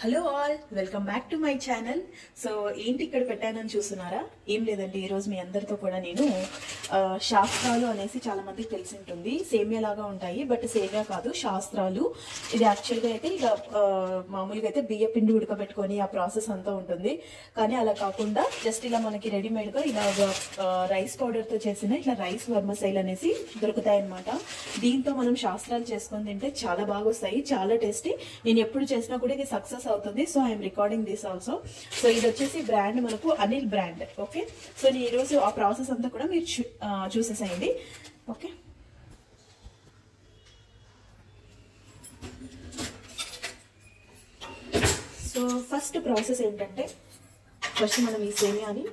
Hello all, welcome back to my channel. So ఏంటి ఇక్కడ పెట్టానని చూస్తున్నారా? ఏం లేదండి, ఈరోజు మీ అందరితో కూడా నేను శాస్త్రాలు అనేసి చాలా మందికి తెలిసి ఉంటుంది. సేమియా లాగా ఉంటాయి, బట్ సేమియా కాదు, శాస్త్రాలు. ఇది యాక్చువల్గా అయితే ఇక మామూలుగా అయితే బియ్య పిండి ఉడకబెట్టుకొని ఆ ప్రాసెస్ అంతా ఉంటుంది. కానీ అలా కాకుండా జస్ట్ ఇలా మనకి రెడీమేడ్గా ఇలా రైస్ పౌడర్తో చేసిన ఇట్లా రైస్ వర్మసైల్ అనేసి దొరుకుతాయి అనమాట. దీంతో మనం శాస్త్రాలు చేసుకొని తింటే చాలా బాగా వస్తాయి, చాలా టేస్టీ. నేను ఎప్పుడు చేసినా కూడా ఇది సక్సెస్ అవుతుంది. So I'm recording this also. So ఇది వచ్చేసి బ్రాండ్ మనకు అనిల్ బ్రాండ్. ఓకే, సో నేను ఈరోజు ఆ ప్రాసెస్ అంతా కూడా మీరు చూసేసేయండి. ఓకే, సో ఫస్ట్ ప్రాసెస్ ఏంటంటే, ఫస్ట్ మనం ఈ సేమియాని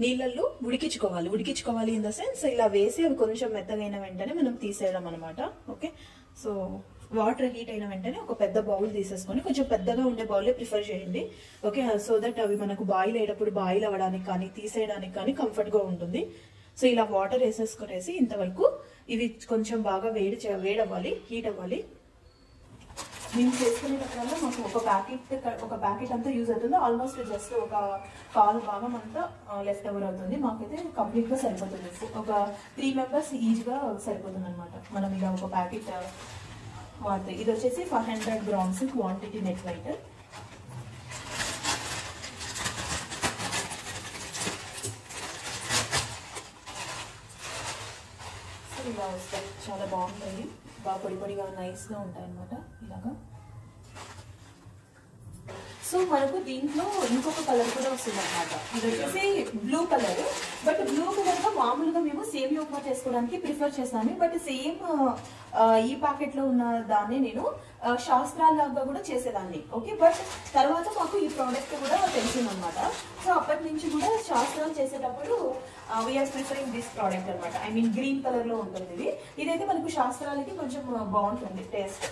నీళ్ళల్లో ఉడికించుకోవాలి ఇన్ ద సెన్స్ ఇలా వేసి అవి కొంచెం మెత్తగైన వెంటనే మనం తీసేయడం అనమాట. ఓకే, సో వాటర్ హీట్ అయిన వెంటనే ఒక పెద్ద బౌల్ తీసేసుకొని, కొంచెం పెద్దగా ఉండే బౌలే ప్రిఫర్ చేయండి. ఓకే, సో దట్ అవి మనకు బాయిల్ అయ్యేటప్పుడు బాయిల్ అవ్వడానికి కానీ తీసేయడానికి కానీ కంఫర్ట్గా ఉంటుంది. సో ఇలా వాటర్ వేసేసుకునేసి ఇంతవరకు ఇవి కొంచెం బాగా వేడవ్వాలి, హీట్ అవ్వాలి. మేము చేసుకునేటప్పుడల్లా మాకు ఒక ప్యాకెట్ అంతా యూజ్ అవుతుంది. ఆల్మోస్ట్ జస్ట్ ఒక కాల్ భాగం అంతా లెఫ్ట్ ఓవర్ అవుతుంది. మాకైతే కంప్లీట్గా సరిపోతుంది. ఒక 3 మెంబర్స్ ఈజీగా సరిపోతుంది అనమాట మనం ఇలా ఒక ప్యాకెట్ వాడితే. ఇది వచ్చేసి 500 grams quantity net white. So ఇలా వస్తాయి, చాలా బాగుంటాయి, బాగా పొడిగా నైస్గా ఉంటాయి అన్నమాట ఇలాగా. సో మనకు దీంట్లో ఇంకొక కలర్ కూడా వస్తుంది అనమాట. ఇది వచ్చేసి blue colour. But blue colour గా మామూలుగా మేము సేమియా ఉప్మా చేసుకోవడానికి ప్రిఫర్ చేస్తాను. బట్ సేమ్ ఈ ప్యాకెట్ లో ఉన్న దాన్ని నేను శాస్త్రాలాగా కూడా చేసేదాన్ని. ఓకే, బట్ తర్వాత మాకు ఈ ప్రోడక్ట్ కూడా తెలిసింది అనమాట. సో అప్పటి నుంచి కూడా శాస్త్రాలు చేసేటప్పుడు వీఆర్ ప్రిఫరింగ్ దిస్ ప్రోడక్ట్ అనమాట. ఐ మీన్ గ్రీన్ కలర్ లో ఉంటుంది ఇది. ఇదైతే మనకు శాస్త్రాలకి కొంచెం బాగుంటుంది టేస్ట్.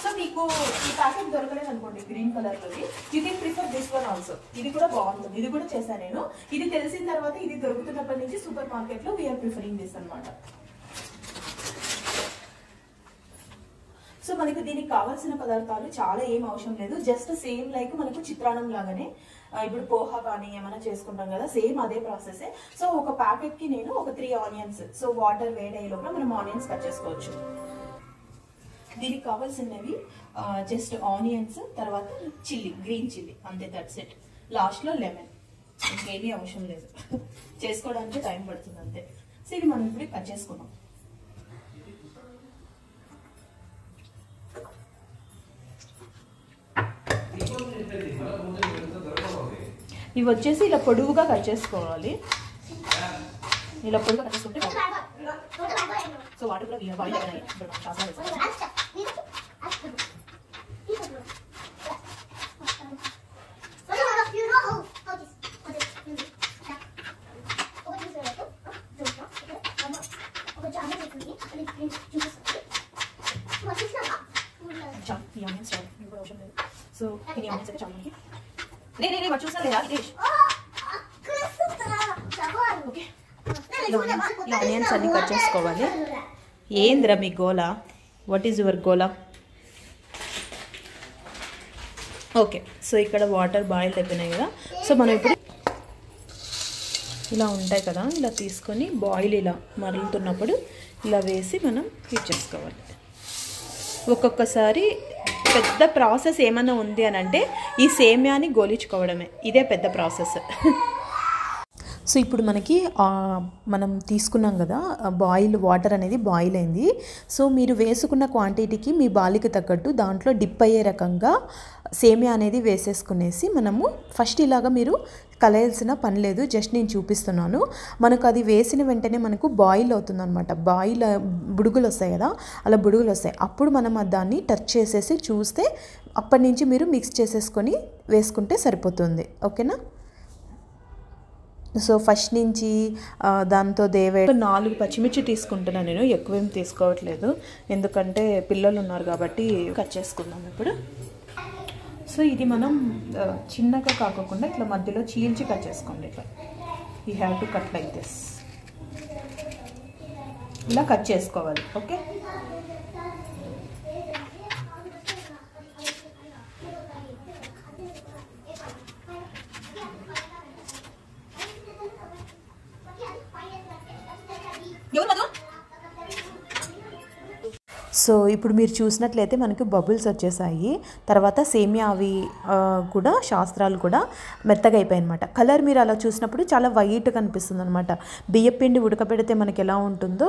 సో మీకు ఈ ప్యాకెట్ దొరకలేదు అనుకోండి గ్రీన్ కలర్ లోది, you can prefer this one also. ఇది కూడా బాగుంటుంది, ఇది కూడా చేశాను నేను. ఇది తెలిసిన తర్వాత ఇది దొరుకుతున్నప్పటి నుంచి సూపర్ మార్కెట్ లో వీఆర్ ప్రిఫరింగ్ దిస్ అనమాట. సో మనకు దీనికి కావాల్సిన పదార్థాలు చాలా ఏం అవసరం లేదు. జస్ట్ సేమ్ లైక్ మనకు చిత్రాన్నం లాగానే ఇప్పుడు పోహా కానీ ఏమైనా చేసుకుంటాం కదా, సేమ్ అదే ప్రాసెస్. సో ఒక ప్యాకెట్ కి నేను ఒక 3 ఆనియన్స్, సో వాటర్ వేడయ్యే లోపల మనం ఆనియన్స్ కట్ చేసుకోవచ్చు. దీనికి కావాల్సినవి జస్ట్ ఆనియన్స్, తర్వాత చిల్లీ, గ్రీన్ చిల్లీ, అంతే, దట్స్ ఇట్. లాస్ట్లో లెమన్, ఇంకేమీ అవసరం లేదు. చేసుకోవడానికి టైం పడుతుంది అంతే. సో ఇది మనం ఇప్పుడు కట్ చేసుకున్నాం. ఇవి వచ్చేసి ఇలా పొడువుగా కట్ చేసుకోవాలి. ఇలా పొడుగుగా కట్ చేసుకుంటే సో వాటర్ కూడా బాయిల్ అయినాయి. సో ఇది ఆనియన్స్ అయితే చాలా మనకి వాడు చూసా లేదా దినేష్? ఓకే, ఆనియన్స్ అన్ని కట్ చేసుకోవాలి. ఏంద్రా మీ గోలా? What is your Gola? Okay, so ఇక్కడ వాటర్ బాయిల్ అయిపోయినాయి కదా. సో మనం ఇప్పుడు ఇలా ఉంటాయి కదా, ఇలా తీసుకొని బాయిల్ ఇలా మరుగుతున్నప్పుడు ఇలా వేసి మనం హీట్ చేసుకోవాలి. ఒక్కొక్కసారి పెద్ద ప్రాసెస్ ఏమన్నా ఉంది అని అంటే ఈ సేమ్యాని గోలించుకోవడమే, ఇదే పెద్ద ప్రాసెస్. సో ఇప్పుడు మనకి మనం తీసుకున్నాం కదా వాటర్ అనేది బాయిల్ అయింది. సో మీరు వేసుకున్న క్వాంటిటీకి మీ బాలికి తగ్గట్టు దాంట్లో డిప్ అయ్యే రకంగా సేమియా అనేది వేసేసుకునేసి మనము ఫస్ట్ ఇలాగా మీరు కలయాల్సిన పని లేదు, జస్ట్ నేను చూపిస్తున్నాను. మనకు అది వేసిన వెంటనే మనకు బాయిల్ అవుతుంది అనమాట. బుడుగులు వస్తాయి కదా, అలా బుడుగులు వస్తాయి. అప్పుడు మనం దాన్ని టచ్ చేసేసి చూస్తే అప్పటి నుంచి మీరు మిక్స్ చేసేసుకొని వేసుకుంటే సరిపోతుంది. ఓకేనా? సో ఫస్ట్ నుంచి దాంతో 4 పచ్చిమిర్చి తీసుకుంటున్నాను నేను, ఎక్కువేం తీసుకోవట్లేదు ఎందుకంటే పిల్లలు ఉన్నారు కాబట్టి. కట్ చేసుకుందాం ఇప్పుడు. సో ఇది మనం చిన్నగా కాకుండా ఇట్లా మధ్యలో చీల్చి కట్ చేసుకోండి. ఇట్లా you have to cut like this. ఇలా కట్ చేసుకోవాలి. ఓకే, సో ఇప్పుడు మీరు చూసినట్లయితే మనకు బబుల్స్ వచ్చేసాయి. తర్వాత సేమియా అవి కూడా శాస్త్రాలు కూడా మెత్తగా అయిపోయాయి అనమాట. కలర్ మీరు అలా చూసినప్పుడు చాలా వైట్గా కనిపిస్తుంది అనమాట. బియ్యపిండి ఉడకబెడితే మనకి ఎలా ఉంటుందో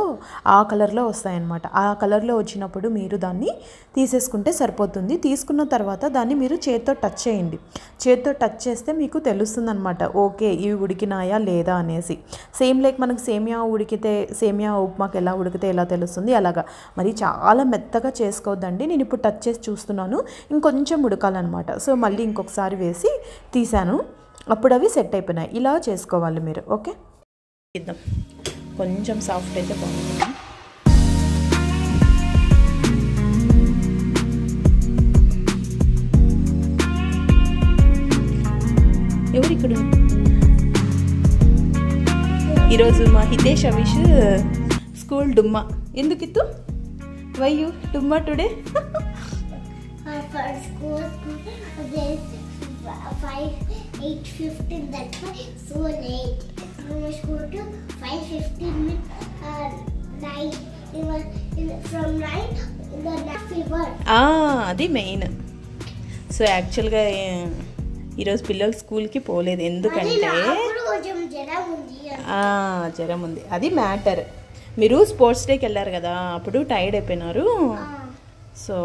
ఆ కలర్లో వస్తాయన్నమాట. ఆ కలర్లో వచ్చినప్పుడు మీరు దాన్ని తీసేసుకుంటే సరిపోతుంది. తీసుకున్న తర్వాత దాన్ని మీరు చేత్తో టచ్ చేయండి. చేత్తో టచ్ చేస్తే మీకు తెలుస్తుంది అనమాట, ఓకే ఇవి ఉడికినాయా లేదా అనేసి. సేమ్ లైక్ మనకు సేమియా ఉడికితే, సేమియా ఉప్మాకి ఎలా ఉడికితే ఎలా తెలుస్తుంది అలాగా. మరి చాలా మెత్తగా చేసుకోవద్దండి. నేను ఇప్పుడు టచ్ చేసి చూస్తున్నాను, ఇంకొంచెం ఉడకాలన్నమాట. సో మళ్ళీ ఇంకొకసారి వేసి తీసాను, అప్పుడు అవి సెట్ అయిపోయినాయి. ఇలా చేసుకోవాలి మీరు. ఓకే, ఇద్దాం. కొంచెం సాఫ్ట్ అయితే బాగుంటుంది. ఎవరు ఇక్కడ? ఈరోజు మా హితేష్ అవిష్ స్కూల్ డుమ్మా. ఎందుకు ఇత్తు? Why you Tumma today? For school, there's 8:15. That's why so late. We must go to 5:15 9. From 9 the fever. అది మెయిన్. సో యాక్చువల్గా ఈరోజు పిల్లలు స్కూల్కి పోలేదు ఎందుకంటే జ్వరం ఉంది. అది మ్యాటర్. మీరు స్పోర్ట్స్ డేకి వెళ్ళారు కదా, అప్పుడు టైర్డ్ అయిపోయినారు. సో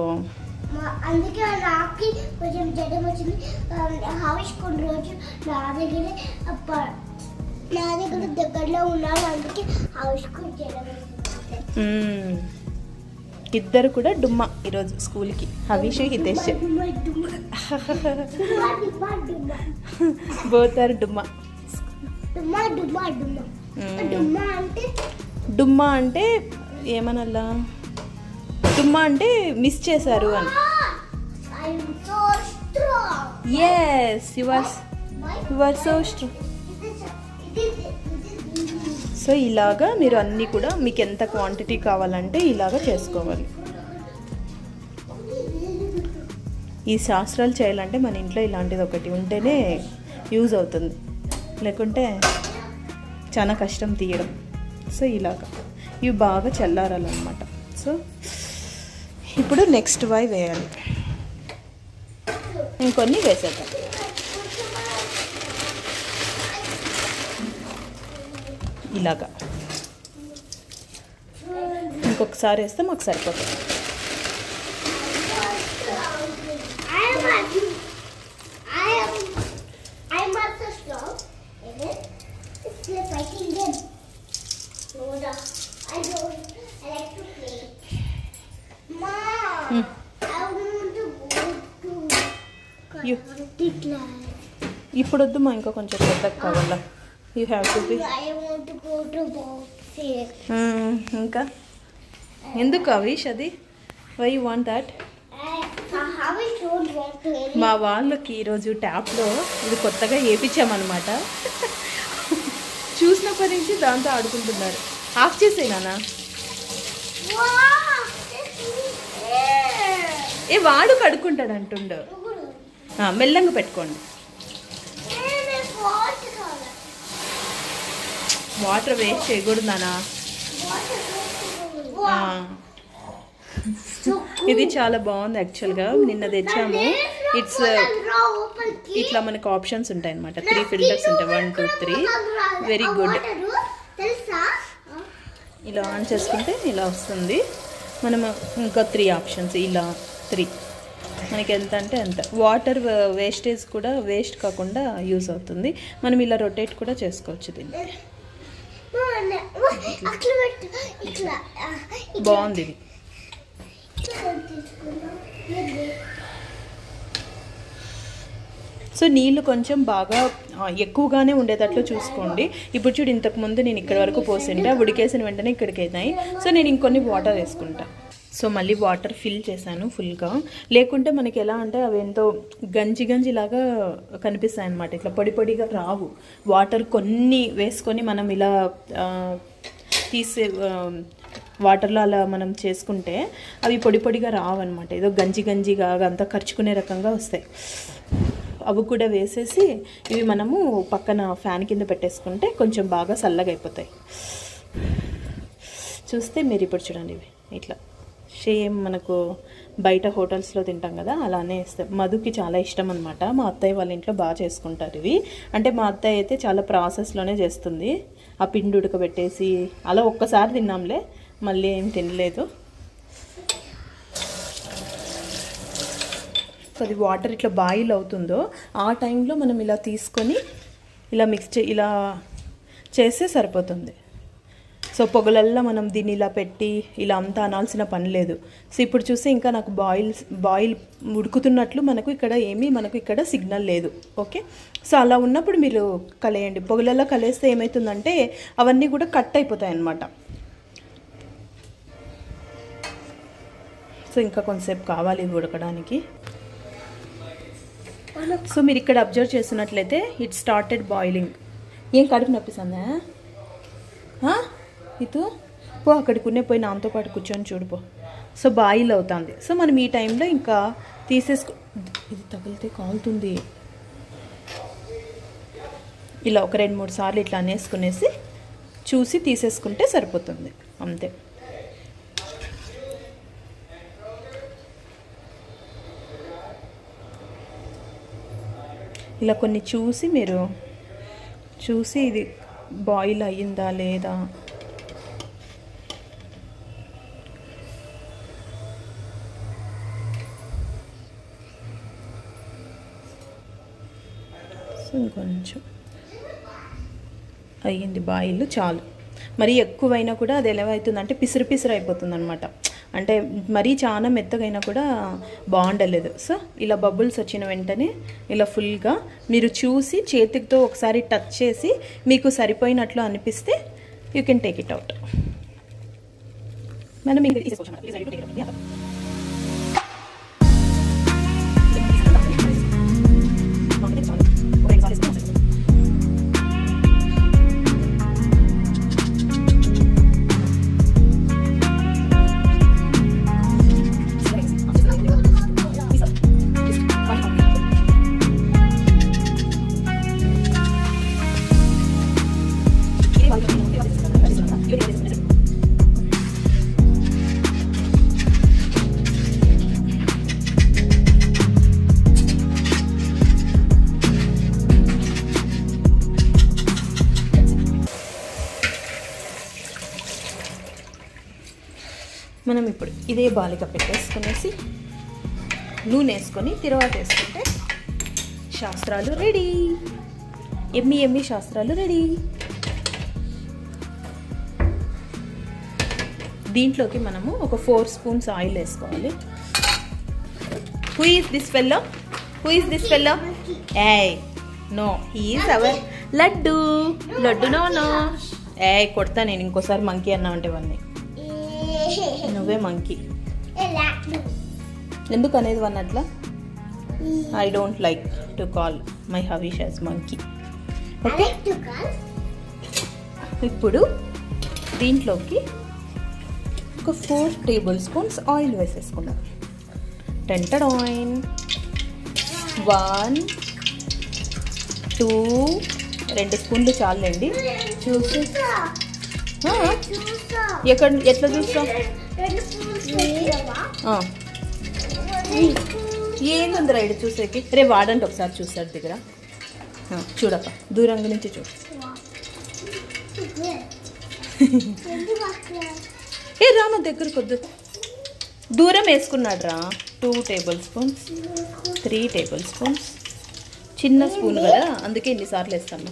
అందుకే నాకు కొంచెం జ్వరం వచ్చింది. హావిష్ కొన్ని రోజు నా దగ్గర దగ్గరలో ఉన్నాను, అందుకే హావిష్ జ్వరం వచ్చింది. ఇద్దరు కూడా డుమ్మా ఈరోజు స్కూల్కి, హవీష్ హితేష్. బోత్ ఆర్ డుమ్మా. డుమ్మా అంటే ఏమనల్లా? డుమ్మా అంటే మిస్ చేశారు అని. Yes, you are so strong. So ఇలాగా మీరు అన్నీ కూడా మీకు ఎంత క్వాంటిటీ కావాలంటే ఇలాగా చేసుకోవాలి. ఈ శాస్త్రాలు చేయాలంటే మన ఇంట్లో ఇలాంటిది ఒకటి ఉంటేనే యూజ్ అవుతుంది, లేకుంటే చాలా కష్టం తీయడం. సో ఇలాగా ఇవి బాగా చల్లారాలన్నమాట. సో ఇప్పుడు నెక్స్ట్ వాయి వేయాలి. ఇంకొన్ని వేసేద్దాం. ఇలాగా ఇంకొకసారి వేస్తే మాకు సరిపోతుంది. ఇప్పుడు వద్దు మా, ఇంకా కొంచెం పెద్దగా కావాలా. You have to be. ఇంకా ఎందుకు అవిష్ అది? Why you want that? మా వాళ్ళకి ఈరోజు ట్యాప్లో ఇది కొత్తగా వేయించామన్నమాట. చూసినప్పటి నుంచి దాంతో ఆడుకుంటున్నారు. ఆఫ్ చేసేనా? వాడు కడుక్కుంటాడు అంటుండు. మెల్లంగా పెట్టుకోండి. వాటర్ వేస్ట్ చేయకూడదు నానా. ఇది చాలా బాగుంది యాక్చువల్గా. నిన్న తెచ్చాము. ఇట్స్ ఇట్లా మనకు ఆప్షన్స్ ఉంటాయి అనమాట. 3 ఫిల్టర్స్ ఉంటాయి, 1 2 3. Very good. ఇలా ఆన్ చేసుకుంటే ఇలా వస్తుంది. మనం ఇంకా 3 ఆప్షన్స్, ఇలా 3. మనకి ఎంత అంటే ఎంత వాటర్ వేస్టేజ్ కూడా వేస్ట్ కాకుండా యూజ్ అవుతుంది. మనం ఇలా రొటేట్ కూడా చేసుకోవచ్చు. దీన్ని బాగుంది ఇది. సో నీళ్ళు కొంచెం బాగా ఎక్కువగానే ఉండేటట్లు చూసుకోండి. ఇప్పుడు చూడు, ఇంతకుముందు నేను ఇక్కడ వరకు పోసింటే ఉడికేసిన వెంటనే ఇక్కడికి అవుతాయి. సో నేను ఇంకొన్ని వాటర్ వేసుకుంటా. సో మళ్ళీ వాటర్ ఫిల్ చేశాను ఫుల్గా. లేకుంటే మనకి ఎలా అంటే అవి ఎంతో గంజిలాగా కనిపిస్తాయి అన్నమాట. ఇట్లా పొడి పొడిగా రావు. వాటర్ కొన్ని వేసుకొని మనం ఇలా తీసే వాటర్లో అలా మనం చేసుకుంటే అవి పొడి పొడిగా రావన్నమాట. ఏదో గంజిగా అంతా ఖర్చుకునే రకంగా వస్తాయి. అవి కూడా వేసేసి ఇవి మనము పక్కన ఫ్యాన్ కింద పెట్టేసుకుంటే కొంచెం బాగా చల్లగా అయిపోతాయి. చూస్తే మీరు ఇప్పుడు చూడండి ఇవి ఇట్లా సేమ్ మనకు బయట హోటల్స్లో తింటాం కదా అలానే ఇస్తాం. మధుకి చాలా ఇష్టం అనమాట. మా అత్తయ్య వాళ్ళ ఇంట్లో బాగా చేసుకుంటారు ఇవి. అంటే మా అత్తయ్య అయితే చాలా ప్రాసెస్లోనే చేస్తుంది. ఆ పిండి ఉడకబెట్టేసి అలా ఒక్కసారి తిన్నాంలే, మళ్ళీ ఏం తినలేదు. అది వాటర్ ఇట్లా బాయిల్ అవుతుందో ఆ టైంలో మనం ఇలా తీసుకొని ఇలా ఇలా చేస్తే సరిపోతుంది. సో పొగలల్లా మనం దీన్ని ఇలా పెట్టి ఇలా అంతా అనాల్సిన పని లేదు. సో ఇప్పుడు చూస్తే ఇంకా నాకు బాయిల్ ఉడుకుతున్నట్లు మనకు ఇక్కడ సిగ్నల్ లేదు. ఓకే, సో అలా ఉన్నప్పుడు మీరు కలేయండి. పొగలల్లా కలేస్తే ఏమవుతుందంటే అవన్నీ కూడా కట్ అయిపోతాయి అన్నమాట. సో ఇంకా కొంతసేపు కావాలి ఇవి ఉడకడానికి. సో మీరు ఇక్కడ అబ్జర్వ్ చేస్తున్నట్లయితే ఇట్ స్టార్టెడ్ బాయిలింగ్. ఏం కడుపు నొప్పిస్తుందా ఇటు పో, అక్కడికి పోయి నాతో పాటు కూర్చొని చూడిపో. సో బాయిల్ అవుతుంది. సో మనం ఈ టైంలో ఇంకా ఇది తగిలితే కాలుతుంది. ఇలా ఒక 2-3 సార్లు ఇట్లా అనేసుకునేసి చూసి తీసేసుకుంటే సరిపోతుంది, అంతే. ఇలా కొన్ని మీరు చూసి ఇది బాయిల్ అయ్యిందా లేదా. ఇంకొంచెం అయ్యింది బాయిల్, చాలు. మరీ ఎక్కువైనా కూడా అది ఎలా అవుతుందంటే పిసురు అయిపోతుంది అనమాట. అంటే మరీ చాలా మెత్తగైనా కూడా బాగుండలేదు. సో ఇలా బబుల్స్ వచ్చిన వెంటనే ఇలా ఫుల్గా మీరు చూసి చేతితో ఒకసారి టచ్ చేసి మీకు సరిపోయినట్లు అనిపిస్తే you can take it out. మనం ఇంకా తీసుకోవచ్చు. మనం ఇప్పుడు ఇదే బాలిక పెట్టేసుకునేసి నూనె వేసుకొని తిరువాత వేసుకుంటే శాస్త్రాలు రెడీ. ఎమ్మి శాస్త్రాలు రెడీ. దీంట్లోకి మనము ఒక 4 స్పూన్స్ ఆయిల్ వేసుకోవాలి. Who is this fellow? ఏయ్ no, he is our Laddu. No ఏయ్ కొడతా నేను ఇంకోసారి మంకీ అన్నామంటే ఇవన్నీ. నువ్వే మంకీ ఎందుకు అనేది వన్ అట్లా. I don't like to call my Havish as monkey. Okay, ఇప్పుడు దీంట్లోకి ఒక 4 టేబుల్ స్పూన్స్ ఆయిల్ వేసేసుకున్నాం. టెంటెడ్ ఆయిల్ 1 2 2 స్పూన్లు చాలండి. చూసి ఎట్లా చూస్తాం? ఏందుందిరా ఇడు చూసేకి? రే వాడంటే ఒకసారి చూస్తాడు దగ్గర. చూడప్ప దూరంగా నుంచి చూడు. ఏ రామ దగ్గరకు వద్దు, దూరం వేసుకున్నాడు రా. 2 టేబుల్ స్పూన్స్ 3 టేబుల్ స్పూన్స్. చిన్న స్పూన్ కదా అందుకే ఇన్నిసార్లు వేస్తాను.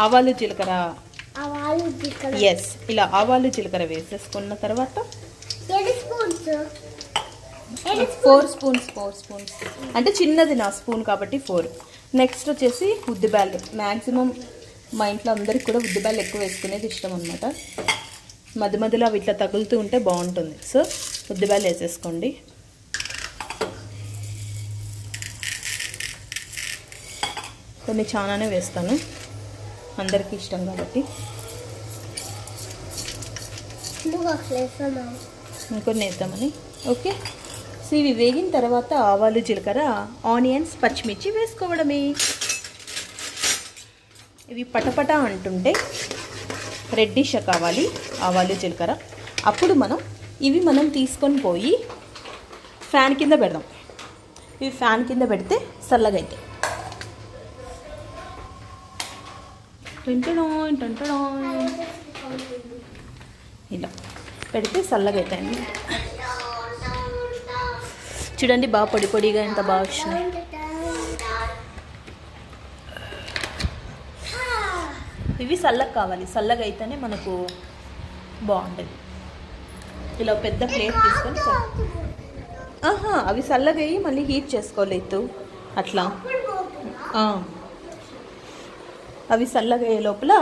ఆవాలు జీలకర్ర. ఎస్, ఇలా ఆవాలు జీలకర్ర వేసేసుకున్న తర్వాత 4 స్పూన్స్ అంటే చిన్నది నా స్పూన్ కాబట్టి 4. నెక్స్ట్ వచ్చేసి ఉద్దిబ్యాలు. మ్యాక్సిమం మా ఇంట్లో అందరికి కూడా ఉద్దిబ్యాలు ఎక్కువ వేసుకునేది ఇష్టం అనమాట. మధ్యలో అవి ఇట్లా తగులుతూ ఉంటే బాగుంటుంది. సో ఉద్దిబ్యాలు వేసేసుకోండి. కొన్ని చాలానే వేస్తాను, అందరికీ ఇష్టం కాబట్టి. ఇంకొన్ని వేద్దామని. ఓకే, సో ఇవి వేగిన తర్వాత ఆవాలు జీలకర్ర, ఆనియన్స్, పచ్చిమిర్చి వేసుకోవడమే. ఇవి పటపట అంటుంటే రెడ్డిష్ కావాలి ఆవాలు జీలకర్ర. అప్పుడు మనం తీసుకొని పోయి ఫ్యాన్ కింద పెడదాం. ఇవి ఫ్యాన్ కింద పెడితే చల్లగా అవుతాయి. ఇలా పెడితే చల్లగా అవుతాయండి. చూడండి బాగా పొడి పొడిగా ఎంత బాగా వచ్చినాయి. ఇవి చల్లగా కావాలి, చల్లగా అయితేనే మనకు బాగుంటుంది. ఇలా పెద్ద ప్లేట్ తీసుకొని అవి చల్లగా అయ్యి మళ్ళీ హీట్ చేసుకోలేదు అట్లా. అవి చల్లగా అయ్యే లోపల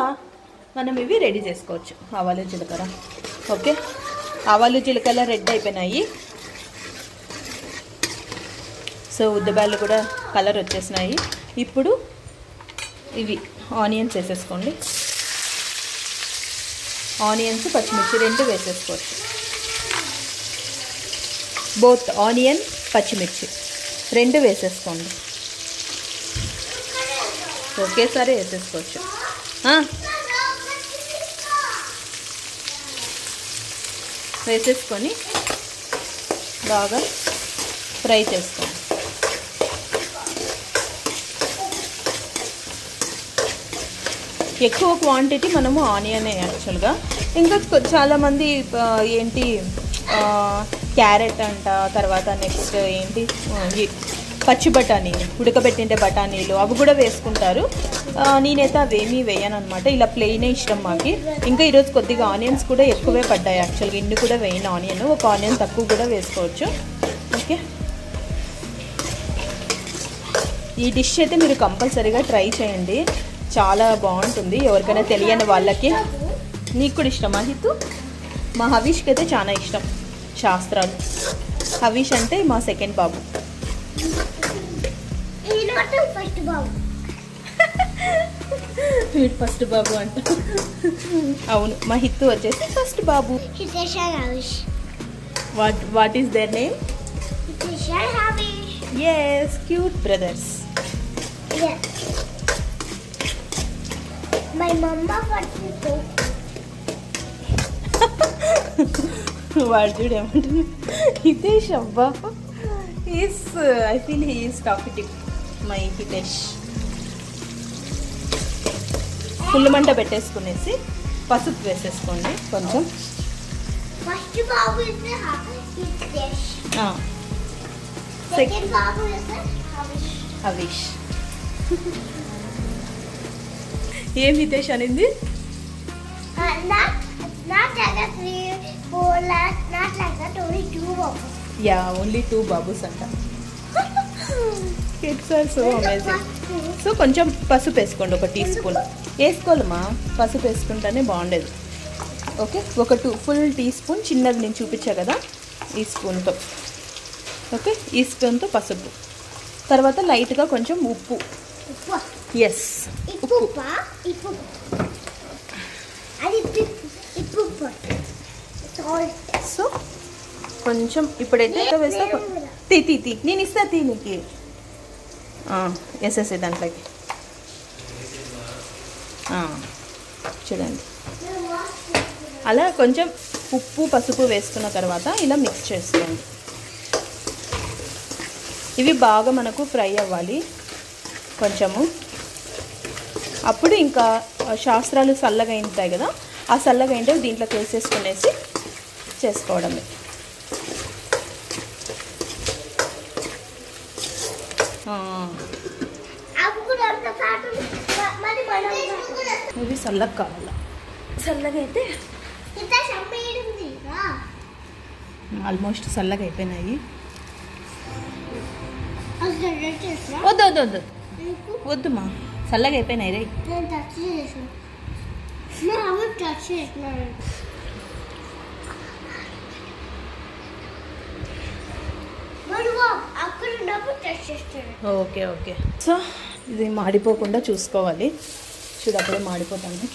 మనం ఇవి రెడీ చేసుకోవచ్చు. ఆవాలు జీలకర్ర. ఓకే, ఆవాలు జీలకర్ర రెడీ అయిపోయినాయి. సో ఉద్దబాళ్ళు కూడా కలర్ వచ్చేసినాయి. ఇప్పుడు ఇవి ఆనియన్స్ వేసేసుకోండి. ఆనియన్స్ పచ్చిమిర్చి 2 వేసేసుకోవచ్చు. బోత్ ఆనియన్ పచ్చిమిర్చి 2 వేసేసుకోండి. ఒకేసారి వేసేసుకోవచ్చు. వేసేసుకొని బాగా ఫ్రై చేసుకోండి. ఎక్కువ క్వాంటిటీ మనము ఆనియనే యాక్చువల్గా. ఇంకా చాలామంది ఏంటి క్యారెట్ అంట, తర్వాత నెక్స్ట్ ఏంటి పచ్చి బఠానీలు, ఉడకబెట్టిండే బఠానీలు అవి కూడా వేసుకుంటారు. నేనైతే అవేమీ వేయను అనమాట. ఇలా ప్లెయినే ఇష్టం మాకి. ఇంకా ఈరోజు కొద్దిగా ఆనియన్స్ కూడా ఎక్కువే పడ్డాయి యాక్చువల్గా. ఇన్ని కూడా వేయను ఆనియన్, ఒక ఆనియన్ తక్కువ కూడా వేసుకోవచ్చు. ఓకే, ఈ డిష్ అయితే మీరు కంపల్సరీగా ట్రై చేయండి, చాలా బాగుంటుంది. ఎవరికైనా తెలియని వాళ్ళకి. నీకు కూడా ఇష్టమా హితు? మా హవీష్కి అయితే చాలా ఇష్టం శాస్త్రాలు. హవీష్ అంటే మా సెకండ్ బాబు. ఫస్ట్ బాబు అంట. అవును, మా హితు వచ్చేసి first Babu. What is their name? Yes, cute brothers. Yes. My mama for వాడు చూడేమంటుంది హితేష్. అబ్బా, I feel he is talkative my Hitesh. Full మంట పెట్టేసుకునేసి పసుపు వేసేసుకోండి కొంచెం. First babu is Hitesh. Second babu is Havish. ఏం హితేష్ అనింది? Not like that 3, 4 lakhs, not like that, only 2 babus. Yeah, only 2 babus anta. Kids are so amazing. So కొంచెం పసుపు వేసుకోండి, 1 tea spoon వేసుకోవాలమ్మా. పసుపు వేసుకుంటేనే బాగుండేది. ఓకే, 1 ఫుల్ టీ స్పూన్ చిన్నది నేను చూపించా కదా, ఈ స్పూన్తో. ఓకే, ఈ స్పూన్తో పసుపు. తర్వాత లైట్గా కొంచెం ఉప్పు. ఎస్, ఉప్పు. సో కొంచెం ఇప్పుడైతే వేస్తా. తీ నేను ఇస్తా, తీ నీకు వేసేసే దాంట్లోకి. చూడండి, అలా కొంచెం ఉప్పు పసుపు వేసుకున్న తర్వాత ఇలా మిక్స్ చేసుకోండి. ఇవి బాగా మనకు ఫ్రై అవ్వాలి కొంచెము. అప్పుడు ఇంకా శాస్త్రాలు చల్లగా ఉంటాయి కదా, ఆ చల్లగా ఏంటో దీంట్లోకి వేసేసుకునేసి చేసుకోవడమే. ఇవి చల్లగా కావాలా. చల్లగా అయితే ఆల్మోస్ట్ చల్లగా అయిపోయినాయి. వద్దు వద్దు వద్దు వద్దుమా, చల్లగా అయిపోయినాయి రే. Okay okay. సో ఇది మాడిపోకుండా చూసుకోవాలి. చూడు, అప్పుడే మాడిపోతాను.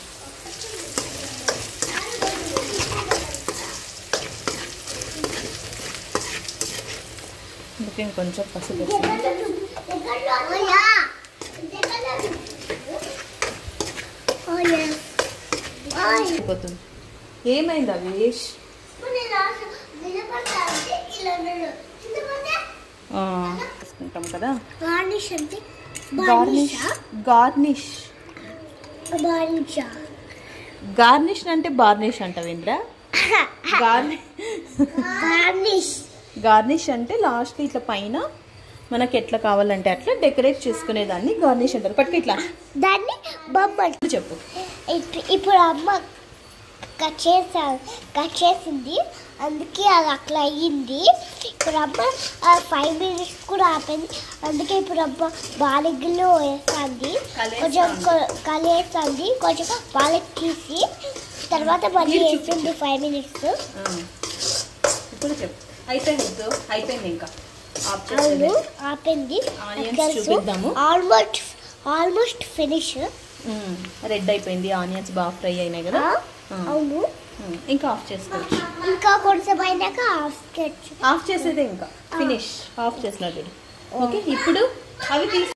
ఓకే, కొంచెం పసుపు వేస్తాను. అయిపోతుంది. ఏమైంది అవేష్? తీసుకుంటాం కదా గార్నిష్ అంటే గార్నిష్ అంటే బార్నిష్ అంటావు ఇంద్ర. గార్నిష్ అంటే లాస్ట్ ఇట్లా పైన మనకి ఎట్లా కావాలంటే అట్లా డెకరేట్ చేసుకునేదాన్ని గార్నిష్ అంటారు. పట్టుకు ఇట్లా దాన్ని బొమ్మలు చెప్పు. ఇప్పుడు అమ్మ కట్ చేసింది, అందుకే అది అట్లా అయ్యింది. ఇప్పుడు అమ్మ 5 minutes కూడా ఆపింది, అందుకే ఇప్పుడు అమ్మ బాలిగ్లో వేస్తుంది, కొంచెం కలివేస్తుంది, కొంచెం బాలిగ్ తీసి తర్వాత మళ్ళీ వేస్తుంది 5 minutes. ఇప్పుడు చెప్పు. అయిపోయింది ఇంకా ఆపింది. Almost finish. రెడ్ అయిపోయింది, ఆనియన్స్ బాగా ఫ్రై అయినాయి కదా. అవును, ఇంకా ఆఫ్ చేసుకోవచ్చు. ఇంకా కొంచెం అయినాక ఆఫ్ చేసేదే ఇంకా ఫినిష్. ఆఫ్ చేసినట్టు. ఓకే, ఇప్పుడు అవి తీసి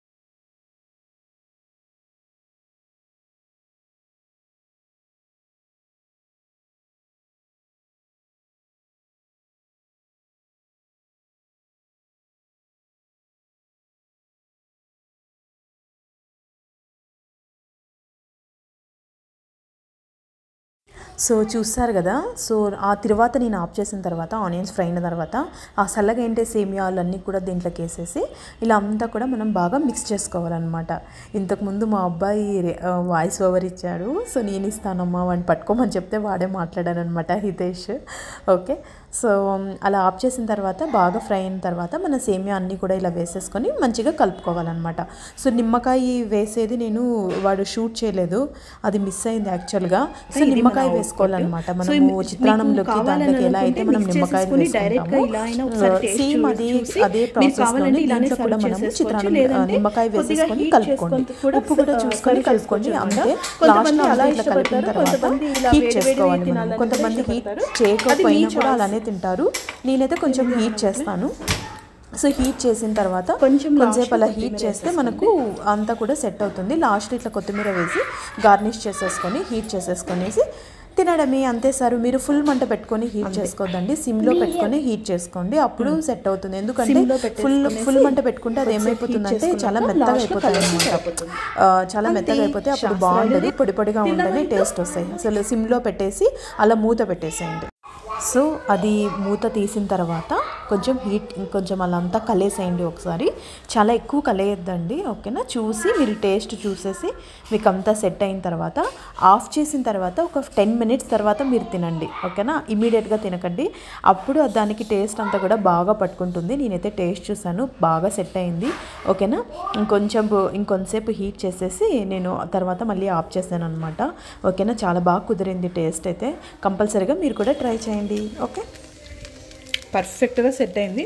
సో చూస్తారు కదా. సో ఆ తర్వాత నేను ఆఫ్ చేసిన తర్వాత ఆనియన్స్ ఫ్రై అయిన తర్వాత ఆ చల్లగా ఏంటే సేమియాలన్నీ కూడా దీంట్లోకి వేసేసి ఇలా అంతా కూడా మనం బాగా మిక్స్ చేసుకోవాలన్నమాట. ఇంతకుముందు మా అబ్బాయి వాయిస్ ఓవర్ ఇచ్చాడు. సో నేను ఇస్తానమ్మా వాడిని పట్టుకోమని చెప్తే వాడే మాట్లాడాను అనమాట, హితేష్. ఓకే, సో అలా ఆఫ్ చేసిన తర్వాత బాగా ఫ్రై అయిన తర్వాత మన సేమియా అన్నీ కూడా ఇలా వేసేసుకొని మంచిగా కలుపుకోవాలన్నమాట. సో నిమ్మకాయ వేసేది నేను వాడు షూట్ చేయలేదు, అది మిస్ అయింది యాక్చువల్గా. సో నిమ్మకాయ వేసుకోవాలన్నమాట. మనము చిత్రాన్నంలోకి దాంట్లోకి ఎలా అయితే మనం నిమ్మకాయలు వేసుకుంటామో సేమ్ అదే ప్రాసెస్లోనే దీంట్లో కూడా మనము చిత్రాన్నం నిమ్మకాయ వేసేసుకొని కలుపుకోండి. ఉప్పు కూడా చూసుకొని కలుపుకోండి. అంతే. లాస్ట్లో అలా ఇట్లా కలిపిన తర్వాత హీట్ చేసుకోవాలి మనం. కొంతమంది హీట్ చేయకపోయినా కూడా అలానే తింటారు. నేనైతే కొంచెం హీట్ చేస్తాను. సో హీట్ చేసిన తర్వాత కొంచెంసేపు అలా హీట్ చేస్తే మనకు అంతా కూడా సెట్ అవుతుంది. లాస్ట్ ఇట్లా కొత్తిమీర వేసి గార్నిష్ చేసేసుకొని హీట్ చేసేసుకొనేసి తినడమే. అంతే సార్. మీరు ఫుల్ మంట పెట్టుకొని హీట్ చేసుకోవద్దండి, సిమ్లో పెట్టుకొని హీట్ చేసుకోండి, అప్పుడు సెట్ అవుతుంది. ఎందుకంటే ఫుల్ మంట పెట్టుకుంటే అది ఏమైపోతుందంటే చాలా మెత్తగా అయిపోతుంది అనమాట. చాలా మెత్తగా అయిపోతే అప్పుడు బాగుంటుంది, పొడి పొడిగా ఉంటేనే టేస్ట్ వస్తాయి. అసలు సిమ్లో పెట్టేసి అలా మూత పెట్టేసేయండి. సో అది మూత తీసిన తర్వాత కొంచెం హీట్ ఇంకొంచెం అలా అంతా కలిసేయండి ఒకసారి. చాలా ఎక్కువ కలియొద్దండి, ఓకేనా. చూసి మీరు టేస్ట్ చూసేసి మీకు అంతా సెట్ అయిన తర్వాత ఆఫ్ చేసిన తర్వాత ఒక 10 minutes తర్వాత మీరు తినండి, ఓకేనా. ఇమీడియట్గా తినకండి, అప్పుడు దానికి టేస్ట్ అంతా కూడా బాగా పట్టుకుంటుంది. నేనైతే టేస్ట్ చూసాను, బాగా సెట్ అయింది, ఓకేనా. ఇంకొంతసేపు హీట్ చేసేసి నేను తర్వాత మళ్ళీ ఆఫ్ చేశాను అనమాట, ఓకేనా. చాలా బాగా కుదిరింది టేస్ట్ అయితే. కంపల్సరీగా మీరు కూడా ట్రై చేయండి, ఓకే. పర్ఫెక్ట్గా సెట్ అయింది,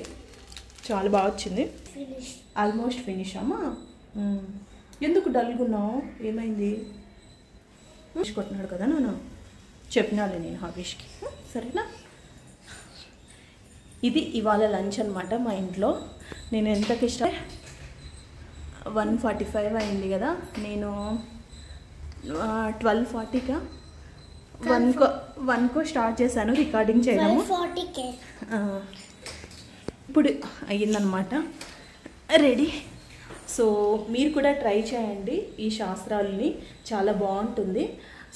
చాలా బాగా వచ్చింది. ఆల్మోస్ట్ ఫినిష్ అమ్మా. ఎందుకు డల్గా ఉన్నావు, ఏమైంది? కొట్టినాడు కదా నాన్న, చెప్పినాలే నేను హబీష్కి, సరేనా. ఇది ఇవాళ లంచ్ అనమాట మా ఇంట్లో. నేను ఎంతకి ఇష్టం 1:45 అయింది కదా, నేను 12:40కా 1కో స్టార్ట్ చేశాను రికార్డింగ్ చేయడము. ఇప్పుడు అయ్యిందనమాట రెడీ. సో మీరు కూడా ట్రై చేయండి ఈ శాస్త్రాలని, చాలా బాగుంటుంది.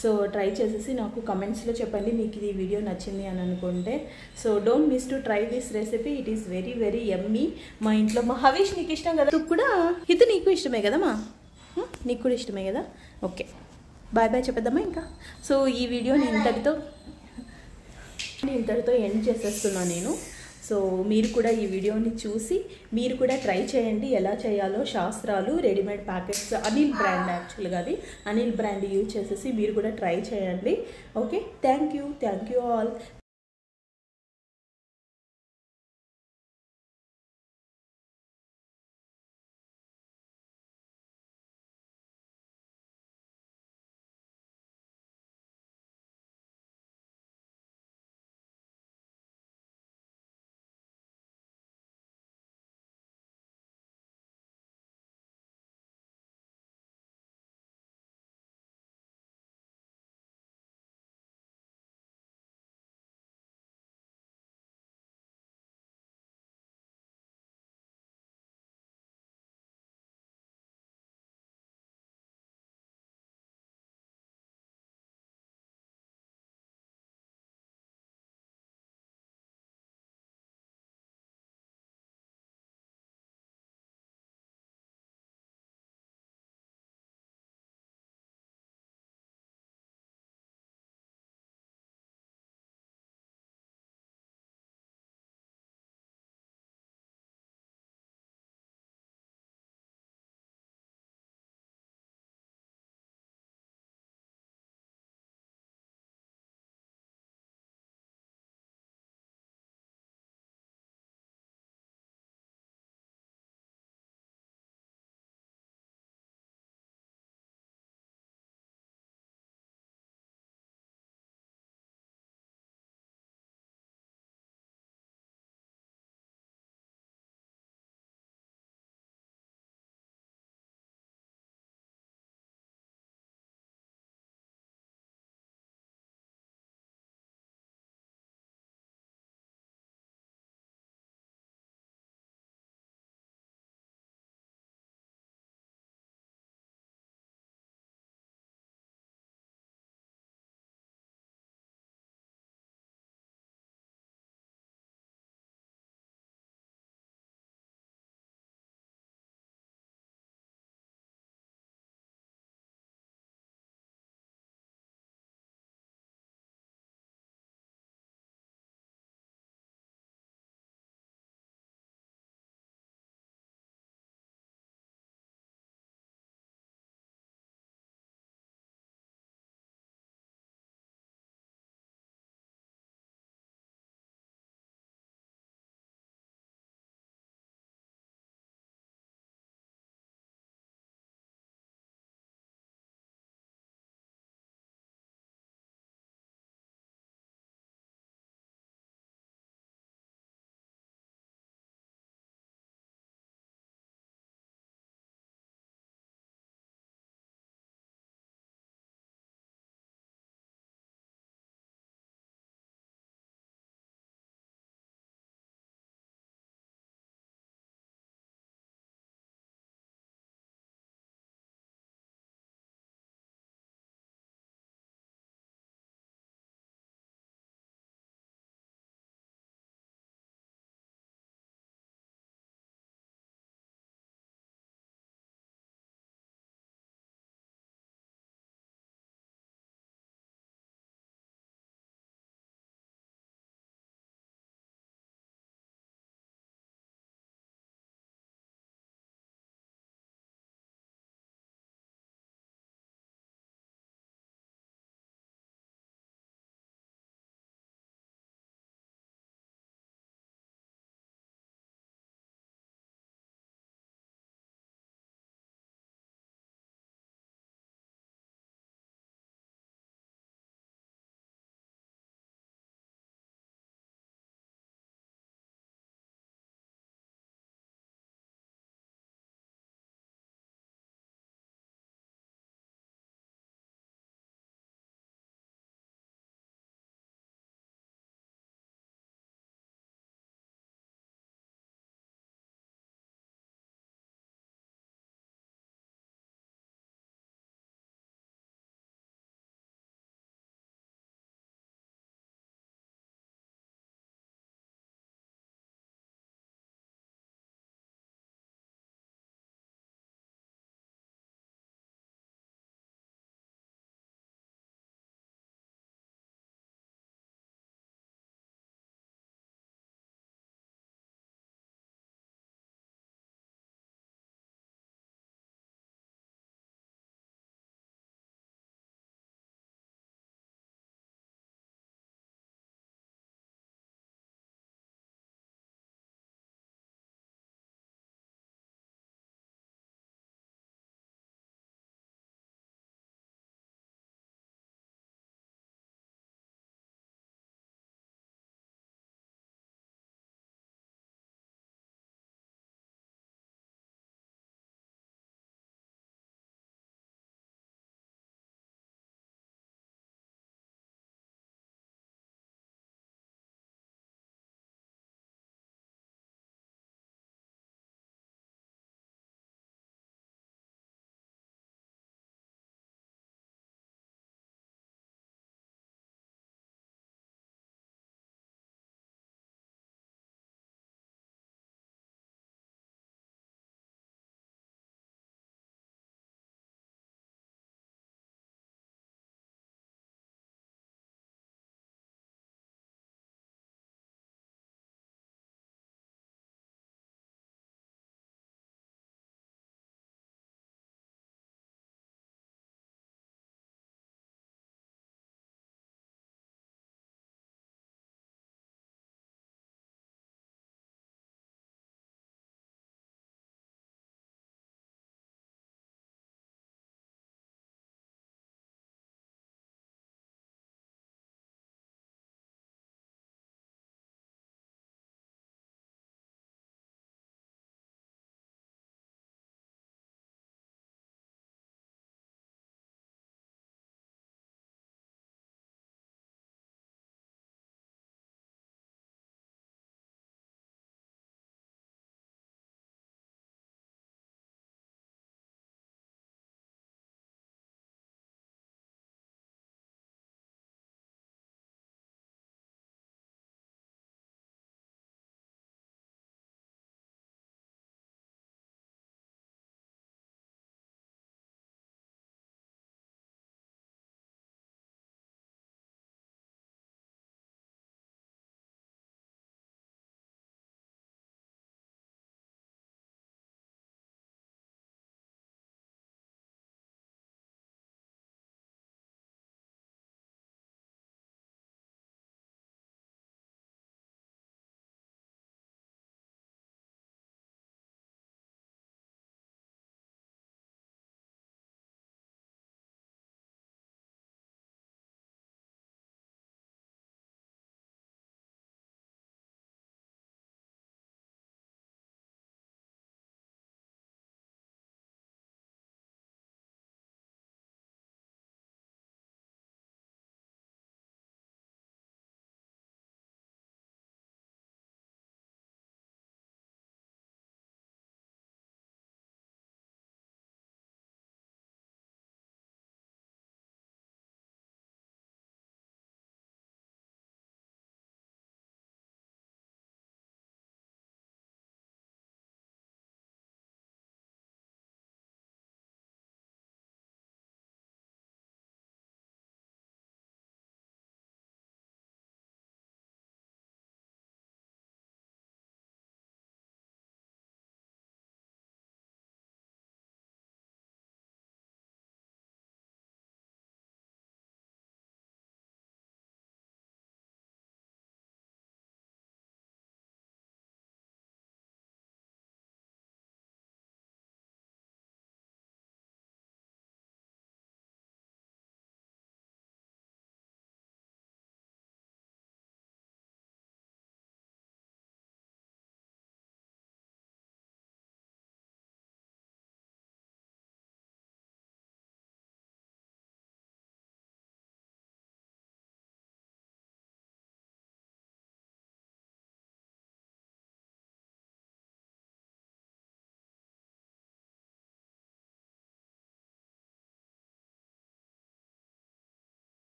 సో ట్రై చేసేసి నాకు కమెంట్స్లో చెప్పండి మీకు ఈ వీడియో నచ్చింది అని అనుకుంటే. So don't miss to try this recipe, it is very very యమ్మీ. మా ఇంట్లో మా హవీష్ నీకు ఇష్టం కదా, నువ్వు కూడా ఇది నీకు ఇష్టమే కదా మా, నీకు కూడా ఇష్టమే కదా. ఓకే, బాయ్ బాయ్ చెప్పేద్దామా ఇంకా. సో ఈ వీడియోని ఇంతటితో ఎండ్ చేసేస్తున్నాను నేను. సో మీరు కూడా ఈ వీడియోని చూసి మీరు కూడా ట్రై చేయండి ఎలా చేయాలో. శాస్త్రాలు రెడీమేడ్ ప్యాకెట్స్, అనిల్ బ్రాండ్, యాక్చువల్గా అది అనిల్ బ్రాండ్ యూజ్ చేసేసి మీరు కూడా ట్రై చేయండి, ఓకే. Thank you all.